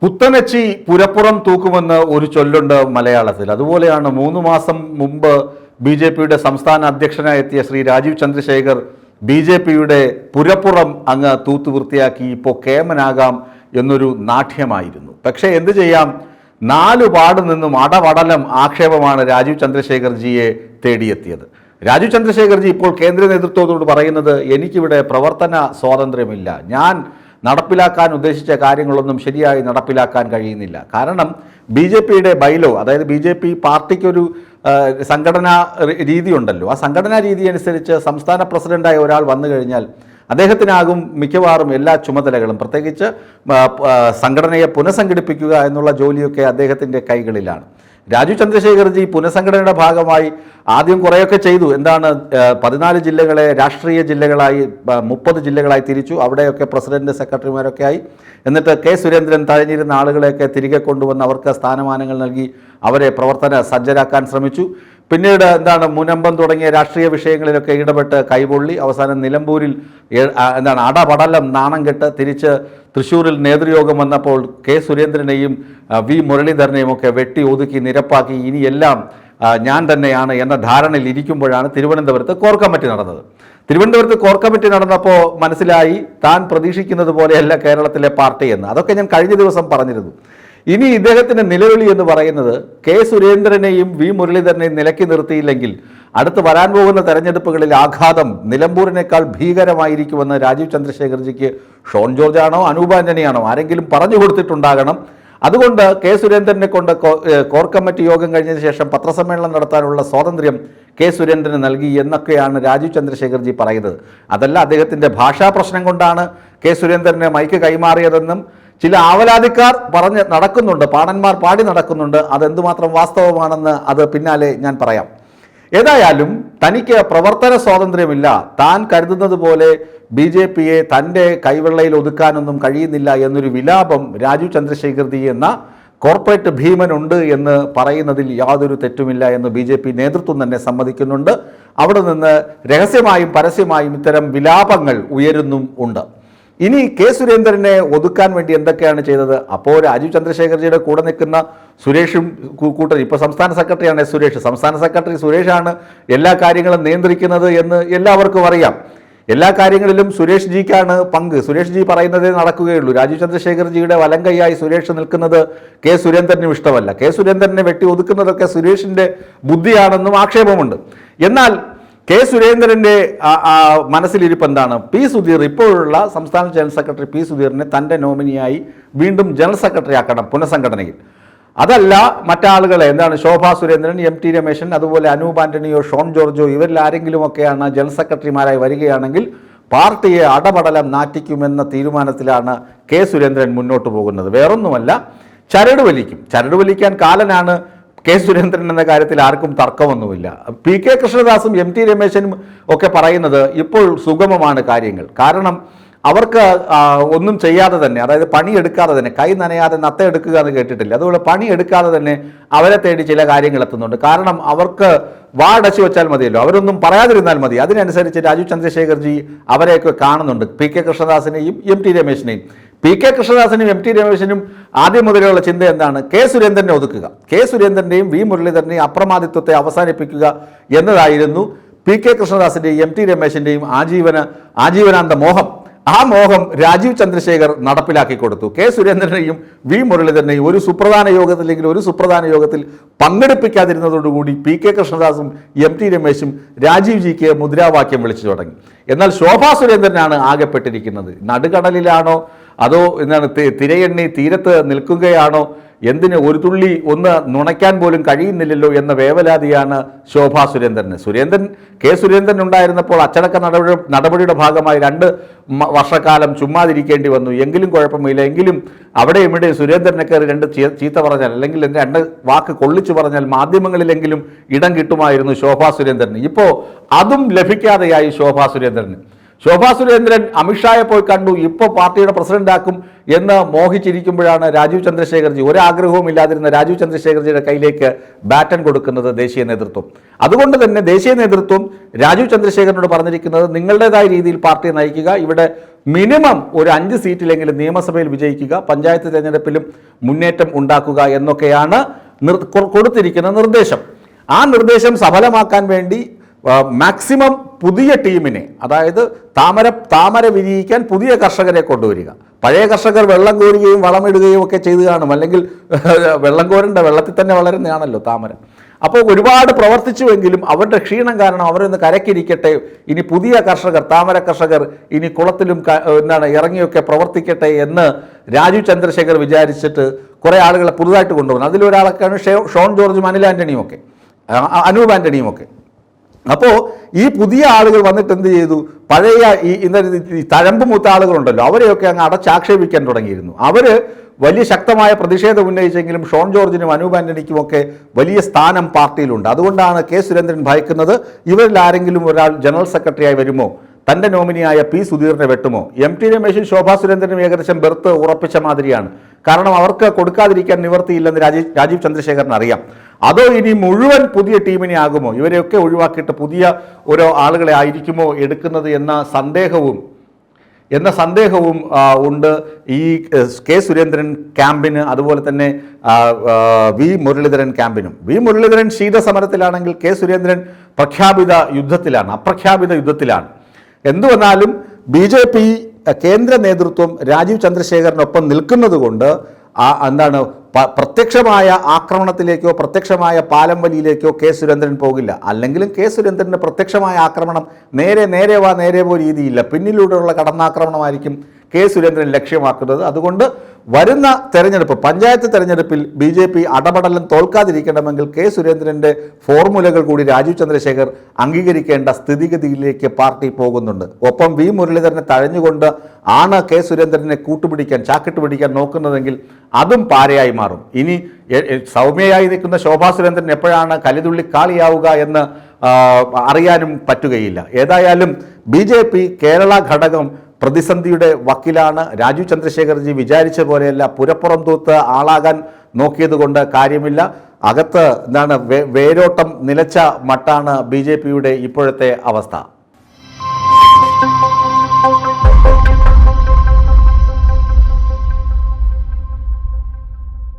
പുത്തനച്ചി പുരപ്പുറം തൂക്കുമെന്ന് ഒരു ചൊല്ലുണ്ട് മലയാളത്തിൽ. അതുപോലെയാണ് 3 മാസം മുമ്പ് ബി.ജെ.പിയുടെ സംസ്ഥാന അധ്യക്ഷനായി എത്തിയ ശ്രീ രാജീവ് ചന്ദ്രശേഖർ ബി.ജെ.പിയുടെ പുരപ്പുറം അങ്ങ് തൂത്തു വൃത്തിയാക്കി ഇപ്പോൾ കേമനാകാം എന്നൊരു നാട്യമായിരുന്നു. പക്ഷേ എന്തു ചെയ്യാം, 4 പാട് നിന്നും അടവടലം ആക്ഷേപമാണ് രാജീവ് ചന്ദ്രശേഖർജിയെ തേടിയെത്തിയത്. രാജീവ് ചന്ദ്രശേഖർജി ഇപ്പോൾ കേന്ദ്ര നേതൃത്വത്തോട് പറയുന്നത്, എനിക്കിവിടെ പ്രവർത്തന സ്വാതന്ത്ര്യമില്ല, ഞാൻ നടപ്പിലാക്കാൻ ഉദ്ദേശിച്ച കാര്യങ്ങളൊന്നും ശരിയായി നടപ്പിലാക്കാൻ കഴിയുന്നില്ല. കാരണം ബി.ജെ.പിയുടെ ബൈലോ, അതായത് ബി.ജെ.പി പാർട്ടിക്കൊരു സംഘടനാ രീതിയുണ്ടല്ലോ, ആ സംഘടനാ രീതി അനുസരിച്ച് സംസ്ഥാന പ്രസിഡൻ്റായ ഒരാൾ വന്നു കഴിഞ്ഞാൽ അദ്ദേഹത്തിനാകും മിക്കവാറും എല്ലാ ചുമതലകളും, പ്രത്യേകിച്ച് സംഘടനയെ പുനഃസംഘടിപ്പിക്കുക എന്നുള്ള ജോലിയൊക്കെ അദ്ദേഹത്തിൻ്റെ കൈകളിലാണ്. രാജീവ് ചന്ദ്രശേഖർജി പുനഃസംഘടനയുടെ ഭാഗമായി ആദ്യം കുറേയൊക്കെ ചെയ്തു. 14 ജില്ലകളെ രാഷ്ട്രീയ ജില്ലകളായി 30 ജില്ലകളായി തിരിച്ചു. അവിടെയൊക്കെ പ്രസിഡന്റ്, സെക്രട്ടറിമാരൊക്കെ ആയി. എന്നിട്ട് കെ സുരേന്ദ്രൻ തഴഞ്ഞിരുന്ന ആളുകളെയൊക്കെ തിരികെ കൊണ്ടുവന്ന് അവർക്ക് സ്ഥാനമാനങ്ങൾ നൽകി അവരെ പ്രവർത്തന സജ്ജരാക്കാൻ ശ്രമിച്ചു. പിന്നീട് മുനമ്പം തുടങ്ങിയ രാഷ്ട്രീയ വിഷയങ്ങളിലൊക്കെ ഇടപെട്ട് കൈപൊള്ളി. അവസാനം നിലമ്പൂരിൽ അടപടലം നാണം കെട്ട് തിരിച്ച് തൃശ്ശൂരിൽ നേതൃയോഗം വന്നപ്പോൾ കെ സുരേന്ദ്രനെയും വി മുരളീധരനെയും ഒക്കെ വെട്ടി ഒതുക്കി നിരപ്പാക്കി ഇനിയെല്ലാം ഞാൻ തന്നെയാണ് എന്ന ധാരണയിൽ ഇരിക്കുമ്പോഴാണ് തിരുവനന്തപുരത്ത് കോർ കമ്മിറ്റി നടന്നത്. തിരുവനന്തപുരത്ത് കോർ കമ്മിറ്റി നടന്നപ്പോൾ മനസ്സിലായി താൻ പ്രതീക്ഷിക്കുന്നത് പോലെയല്ല കേരളത്തിലെ പാർട്ടി എന്ന്. അതൊക്കെ ഞാൻ കഴിഞ്ഞ ദിവസം പറഞ്ഞിരുന്നു. ഇനി ഇദ്ദേഹത്തിൻ്റെ നിലവിളി എന്ന് പറയുന്നത് കെ സുരേന്ദ്രനെയും വി മുരളീധരനെയും നിലയ്ക്ക് നിർത്തിയില്ലെങ്കിൽ അടുത്ത് വരാൻ പോകുന്ന തെരഞ്ഞെടുപ്പുകളിൽ ആഘാതം നിലമ്പൂരിനേക്കാൾ ഭീകരമായിരിക്കുമെന്ന് രാജീവ് ചന്ദ്രശേഖർജിക്ക് ഷോൺ ജോർജാണോ അനൂപ് ആന്റണിയാണോ ആരെങ്കിലും പറഞ്ഞു കൊടുത്തിട്ടുണ്ടാകണം. അതുകൊണ്ട് കെ സുരേന്ദ്രനെ കൊണ്ട് കോർ കമ്മിറ്റി യോഗം കഴിഞ്ഞതിന് ശേഷം പത്രസമ്മേളനം നടത്താനുള്ള സ്വാതന്ത്ര്യം കെ സുരേന്ദ്രന് നൽകി എന്നൊക്കെയാണ് രാജീവ് ചന്ദ്രശേഖർജി പറയുന്നത്. അതല്ല, അദ്ദേഹത്തിൻ്റെ ഭാഷാ പ്രശ്നം കൊണ്ടാണ് കെ സുരേന്ദ്രനെ മൈക്ക് കൈമാറിയതെന്നും ചില ആവലാതിക്കാർ പറഞ്ഞ് നടക്കുന്നുണ്ട്, പാടന്മാർ പാടി നടക്കുന്നുണ്ട്. അതെന്തുമാത്രം വാസ്തവമാണെന്ന് അത് പിന്നാലെ ഞാൻ പറയാം. ഏതായാലും തനിക്ക് പ്രവർത്തന സ്വാതന്ത്ര്യമില്ല, താൻ കരുതുന്നത് പോലെ ബി.ജെ.പിയെ തൻ്റെ കൈവെള്ളയിൽ ഒതുക്കാനൊന്നും കഴിയുന്നില്ല എന്നൊരു വിലാപം രാജീവ് ചന്ദ്രശേഖർജി എന്ന കോർപ്പറേറ്റ് ഭീമനുണ്ട് എന്ന് പറയുന്നതിൽ യാതൊരു തെറ്റുമില്ല എന്ന് ബി.ജെ.പി നേതൃത്വം തന്നെ സമ്മതിക്കുന്നുണ്ട്. അവിടെ നിന്ന് രഹസ്യമായും പരസ്യമായും ഇത്തരം വിലാപങ്ങൾ ഉയരുന്നും ഉണ്ട്. ഇനി കെ സുരേന്ദ്രനെ ഒതുക്കാൻ വേണ്ടി എന്തൊക്കെയാണ് ചെയ്തത്? അപ്പോൾ രാജീവ് ചന്ദ്രശേഖർജിയുടെ കൂടെ നിൽക്കുന്ന സുരേഷും കൂട്ടർ, ഇപ്പോൾ സംസ്ഥാന സെക്രട്ടറിയാണ് സുരേഷ്, സംസ്ഥാന സെക്രട്ടറി സുരേഷാണ് എല്ലാ കാര്യങ്ങളും നിയന്ത്രിക്കുന്നത് എന്ന് എല്ലാവർക്കും അറിയാം. എല്ലാ കാര്യങ്ങളിലും സുരേഷ് ജിക്കാണ് പങ്ക്. സുരേഷ് ജി പറയുന്നതേ നടക്കുകയുള്ളൂ. രാജീവ് ചന്ദ്രശേഖർജിയുടെ വലങ്കൈയായി സുരേഷ് നിൽക്കുന്നത് കെ സുരേന്ദ്രനും ഇഷ്ടമല്ല. കെ സുരേന്ദ്രനെ വെട്ടി ഒതുക്കുന്നതൊക്കെ സുരേഷിൻ്റെ ബുദ്ധിയാണെന്നും ആക്ഷേപമുണ്ട്. എന്നാൽ കെ സുരേന്ദ്രൻ്റെ മനസ്സിലിരിപ്പ് എന്താണ്? പി സുധീർ, ഇപ്പോഴുള്ള സംസ്ഥാന ജനറൽ സെക്രട്ടറി പി സുധീറിനെ തൻ്റെ നോമിനിയായി വീണ്ടും ജനറൽ സെക്രട്ടറി ആക്കണം പുനഃസംഘടനയിൽ. അതല്ല മറ്റാളുകളെ, ശോഭാ സുരേന്ദ്രൻ, എം.ടി. രമേശൻ, അതുപോലെ അനൂപ് ആന്റണിയോ ഷോൺ ജോർജോ, ഇവരിൽ ആരെങ്കിലുമൊക്കെയാണ് ജനറൽ സെക്രട്ടറിമാരായി വരികയാണെങ്കിൽ പാർട്ടിയെ അടപടലം നാറ്റിക്കുമെന്ന തീരുമാനത്തിലാണ് കെ സുരേന്ദ്രൻ മുന്നോട്ട് പോകുന്നത്. വേറൊന്നുമല്ല, ചരട് വലിക്കും. ചരട് വലിക്കാൻ കാലനാണ് കെ സുരേന്ദ്രൻ എന്ന കാര്യത്തിൽ ആർക്കും തർക്കമൊന്നുമില്ല. P K കൃഷ്ണദാസും എം.ടി. രമേശനും ഒക്കെ പറയുന്നത് ഇപ്പോൾ സുഗമമാണ് കാര്യങ്ങൾ. കാരണം അവർക്ക് ഒന്നും ചെയ്യാതെ തന്നെ, അതായത് പണിയെടുക്കാതെ തന്നെ, കൈ നനയാതെ നത്ത എടുക്കുക എന്ന് കേട്ടിട്ടില്ല, അതുപോലെ പണിയെടുക്കാതെ തന്നെ അവരെ തേടി ചില കാര്യങ്ങൾ എത്തുന്നുണ്ട്. കാരണം അവർക്ക് വാടച്ചു വെച്ചാൽ മതിയല്ലോ, അവരൊന്നും പറയാതിരുന്നാൽ മതി. അതിനനുസരിച്ച് രാജീവ് ചന്ദ്രശേഖർജി അവരെയൊക്കെ കാണുന്നുണ്ട്, പി കെ കൃഷ്ണദാസിനെയും എം.ടി. രമേശിനെയും. പി കെ കൃഷ്ണദാസിനും എം.ടി. രമേശിനും ആദ്യം മുതലുള്ള ചിന്ത എന്താണ്? കെ സുരേന്ദ്രനെ ഒതുക്കുക, കെ സുരേന്ദ്രൻ്റെയും വി മുരളീധരൻ്റെയും അപ്രമാദിത്വത്തെ അവസാനിപ്പിക്കുക എന്നതായിരുന്നു പി കെ കൃഷ്ണദാസിൻ്റെയും എം.ടി. രമേശിൻ്റെയും ആജീവനാന്ത മോഹം. ആ മോഹം രാജീവ് ചന്ദ്രശേഖർ നടപ്പിലാക്കി കൊടുത്തു. കെ സുരേന്ദ്രനെയും വി മുരളീധരനെയും ഒരു സുപ്രധാന യോഗത്തിൽ പങ്കെടുപ്പിക്കാതിരുന്നതോടുകൂടി പി കെ കൃഷ്ണദാസും എം.ടി. രമേശും രാജീവ് ജിക്ക് മുദ്രാവാക്യം വിളിച്ചു തുടങ്ങി. എന്നാൽ ശോഭാ സുരേന്ദ്രനാണ് ആകെപ്പെട്ടിരിക്കുന്നത്. നടുകടലിലാണോ അതോ തിരയെണ്ണി തീരത്ത് നിൽക്കുകയാണോ, എന്തിന് ഒരു തുള്ളി ഒന്ന് നുണയ്ക്കാൻ പോലും കഴിയുന്നില്ലല്ലോ എന്ന വേവലാതിയാണ് ശോഭാ സുരേന്ദ്രന്. കെ സുരേന്ദ്രൻ ഉണ്ടായിരുന്നപ്പോൾ അച്ചടക്ക നടപടിയുടെ ഭാഗമായി 2 വർഷക്കാലം ചുമ്മാതിരിക്കേണ്ടി വന്നു. എങ്കിലും കുഴപ്പമില്ല, എങ്കിലും അവിടെ ഇവിടെ സുരേന്ദ്രനെ കയറി 2 ചീത്ത പറഞ്ഞാൽ, അല്ലെങ്കിൽ 2 വാക്ക് കൊള്ളിച്ചു പറഞ്ഞാൽ മാധ്യമങ്ങളിലെങ്കിലും ഇടം കിട്ടുമായിരുന്നു ശോഭാ സുരേന്ദ്രന്. ഇപ്പോൾ അതും ലഭിക്കാതെയായി ശോഭാ സുരേന്ദ്രന്. ശോഭാ സുരേന്ദ്രൻ അമിത്ഷായെ പോയി കണ്ടു, ഇപ്പോൾ പാർട്ടിയുടെ പ്രസിഡന്റാക്കും എന്ന് മോഹിച്ചിരിക്കുമ്പോഴാണ് രാജീവ് ചന്ദ്രശേഖർജി, ഒരാഗ്രഹവും ഇല്ലാതിരുന്ന രാജീവ് ചന്ദ്രശേഖർജിയുടെ കയ്യിലേക്ക് ബാറ്റൺ കൊടുക്കുന്നത് ദേശീയ നേതൃത്വം. അതുകൊണ്ട് തന്നെ ദേശീയ നേതൃത്വം രാജീവ് ചന്ദ്രശേഖരനോട് പറഞ്ഞിരിക്കുന്നത്, നിങ്ങളുടേതായ രീതിയിൽ പാർട്ടിയെ നയിക്കുക, ഇവിടെ മിനിമം ഒരു 5 സീറ്റിലെങ്കിലും നിയമസഭയിൽ വിജയിക്കുക, പഞ്ചായത്ത് തിരഞ്ഞെടുപ്പിലും മുന്നേറ്റം ഉണ്ടാക്കുക എന്നൊക്കെയാണ് കൊടുത്തിരിക്കുന്ന നിർദ്ദേശം. ആ നിർദ്ദേശം സഫലമാക്കാൻ വേണ്ടി മാക്സിമം പുതിയ ടീമിനെ, അതായത് താമര വിരിയിക്കാൻ പുതിയ കർഷകരെ കൊണ്ടുവരിക. പഴയ കർഷകർ വെള്ളം കോരുകയും വളമിടുകയും ഒക്കെ ചെയ്ത് കാണും, അല്ലെങ്കിൽ വെള്ളം കോരേണ്ട വെള്ളത്തിൽ തന്നെ വളരുന്നതാണല്ലോ താമര. അപ്പോൾ ഒരുപാട് പ്രവർത്തിച്ചുവെങ്കിലും അവരുടെ ക്ഷീണം കാരണം അവരൊന്ന് കരക്കിരിക്കട്ടെ, ഇനി പുതിയ കർഷകർ, താമര കർഷകർ ഇനി കുളത്തിലും ഇറങ്ങിയൊക്കെ പ്രവർത്തിക്കട്ടെ എന്ന് രാജീവ് ചന്ദ്രശേഖർ വിചാരിച്ചിട്ട് കുറേ ആളുകളെ പുതുതായിട്ട് കൊണ്ടുവന്നു. അതിലൊരാളൊക്കെയാണ് ഷോൺ ജോർജും അനൂപ് ആൻ്റണിയും ഒക്കെ. അപ്പോൾ ഈ പുതിയ ആളുകൾ വന്നിട്ട് എന്ത് ചെയ്തു, പഴയ ഈ തഴമ്പ് മൂത്ത ആളുകളുണ്ടല്ലോ അവരെയൊക്കെ അങ്ങ് അടച്ചാക്ഷേപിക്കാൻ തുടങ്ങിയിരുന്നു. അവർ വലിയ ശക്തമായ പ്രതിഷേധം ഉന്നയിച്ചെങ്കിലും ഷോൺ ജോർജിനും അനൂപ് ആൻ്റണിക്കും ഒക്കെ വലിയ സ്ഥാനം പാർട്ടിയിലുണ്ട്. അതുകൊണ്ടാണ് കെ സുരേന്ദ്രൻ ഭയക്കുന്നത്, ഇവരിൽ ആരെങ്കിലും ഒരാൾ ജനറൽ സെക്രട്ടറിയായി വരുമോ, തൻ്റെ നോമിനിയായ പി സുധീറിനെ വെട്ടുമോ. എം.ടി. രമേശും ശോഭാ സുരേന്ദ്രനും ഏകദേശം ബെർത്ത് ഉറപ്പിച്ച മാതിരിയാണ്. കാരണം അവർക്ക് കൊടുക്കാതിരിക്കാൻ നിവർത്തിയില്ലെന്ന് രാജീവ് ചന്ദ്രശേഖറിന് അറിയാം. അതോ ഇനി മുഴുവൻ പുതിയ ടീമിനെ ആകുമോ, ഇവരെയൊക്കെ ഒഴിവാക്കിയിട്ട് പുതിയ ഓരോ ആളുകളെ ആയിരിക്കുമോ എടുക്കുന്നത് എന്ന സന്ദേഹവും ഉണ്ട് ഈ കെ സുരേന്ദ്രൻ ക്യാമ്പിന്, അതുപോലെ തന്നെ വി മുരളീധരൻ ക്യാമ്പിനും. വി മുരളീധരൻ ശീതസമരത്തിലാണെങ്കിൽ കെ സുരേന്ദ്രൻ അപ്രഖ്യാപിത യുദ്ധത്തിലാണ്. എന്തു വന്നാലും BJP കേന്ദ്ര നേതൃത്വം രാജീവ് ചന്ദ്രശേഖറിനൊപ്പം നിൽക്കുന്നത് കൊണ്ട് പ്രത്യക്ഷമായ ആക്രമണത്തിലേക്കോ പ്രത്യക്ഷമായ പാലം വലിയിലേക്കോ കെ സുരേന്ദ്രൻ പോകില്ല. അല്ലെങ്കിലും കെ സുരേന്ദ്രൻ്റെ പ്രത്യക്ഷമായ ആക്രമണം നേരെ പോ രീതിയില്ല, പിന്നിലൂടെയുള്ള കടന്നാക്രമണമായിരിക്കും കെ സുരേന്ദ്രൻ ലക്ഷ്യമാക്കുന്നത്. അതുകൊണ്ട് വരുന്ന തെരഞ്ഞെടുപ്പ്, പഞ്ചായത്ത് തെരഞ്ഞെടുപ്പിൽ BJP അടപടലം തോൽക്കാതിരിക്കണമെങ്കിൽ കെ സുരേന്ദ്രൻ്റെ ഫോർമുലകൾ കൂടി രാജീവ് ചന്ദ്രശേഖർ അംഗീകരിക്കേണ്ട സ്ഥിതിഗതിയിലേക്ക് പാർട്ടി പോകുന്നുണ്ട്. ഒപ്പം വി മുരളീധരനെ തഴഞ്ഞുകൊണ്ട് ആണ് കെ സുരേന്ദ്രനെ ചാക്കിട്ട് പിടിക്കാൻ നോക്കുന്നതെങ്കിൽ അതും പാരയായി മാറും. ഇനി സൗമ്യയായി നിൽക്കുന്ന ശോഭാ സുരേന്ദ്രൻ എപ്പോഴാണ് കലിതുള്ളി കാളിയാവുക എന്ന് അറിയാനും പറ്റുകയില്ല. ഏതായാലും BJP കേരള ഘടകം പ്രതിസന്ധിയുടെ വക്കിലാണ്. രാജീവ് ചന്ദ്രശേഖർജി വിചാരിച്ച പോലെയല്ല പുരപ്പുറം തൂത്ത് ആളാകാൻ നോക്കിയത് കൊണ്ട് കാര്യമില്ല. അകത്ത് വേരോട്ടം നിലച്ച മട്ടാണ് BJPയുടെ ഇപ്പോഴത്തെ അവസ്ഥ.